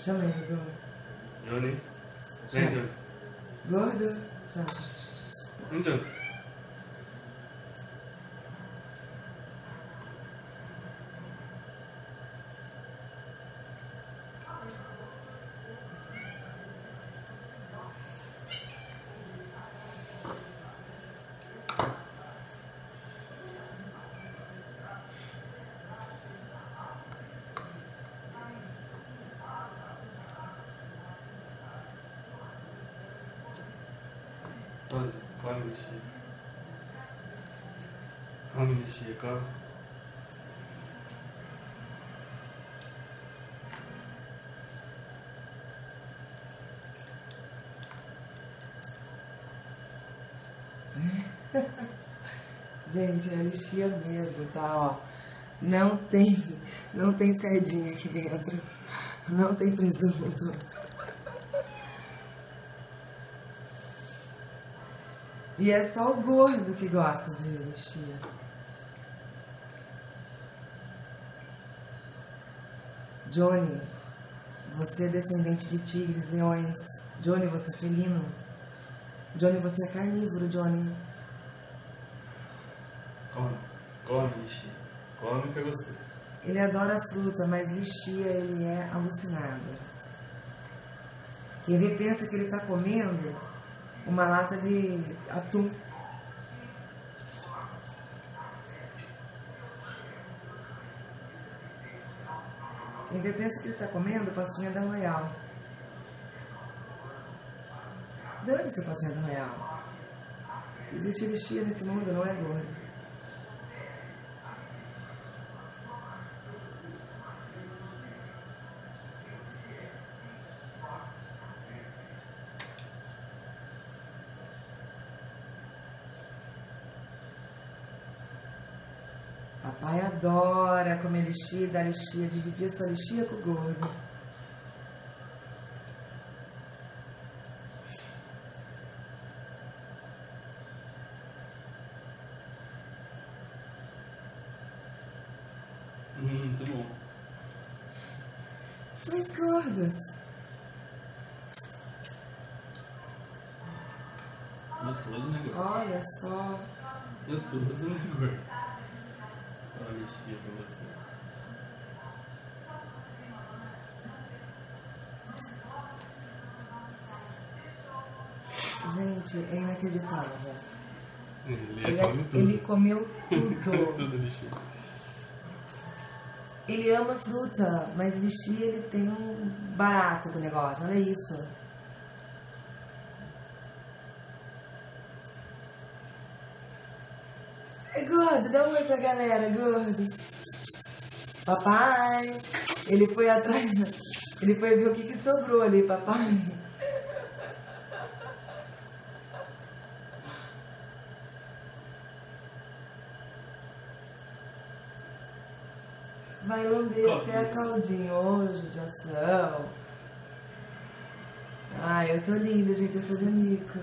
Chama ele, Bruno. Johnny. Chama. Vem, Johnny. Gordo. Chama. Vem, Johnny. Come, Lixia. Come, Lixia, come. Gente, é a lixia mesmo, tá? Ó, não tem sardinha aqui dentro. Não tem presunto. E é só o gordo que gosta de lixia. Johnny, você é descendente de tigres, leões. Johnny, você é felino. Johnny, você é carnívoro, Johnny. Come, Lixia. Come que é gostoso. Ele adora fruta, mas lixia ele é alucinado. Quem vê pensa que ele tá comendo uma lata de atum. Quem vê pensa que ele tá comendo pastinha da Royal. Dane-se a pastinha da Royal. Existe lixia nesse mundo, não é, gordo? Papai adora comer lixia, dar lixia, dividir sua lixia com o gordo. Muito bom. Dois gordos. Gostoso, né, gordo? Olha só. Gostoso, né, gordo? Olha a lixia pra você. Gente, é inacreditável. Ele Ele comeu tudo. Tudo lixia. Ele ama fruta, mas lixia ele tem um barato com o negócio, olha isso. É gordo, dá um oi pra galera, gordo. Papai, ele foi atrás, ele foi ver o que sobrou ali, papai. Vai lamber até a caldinha, ô judiação. Ai, eu sou linda, gente, eu sou Danico.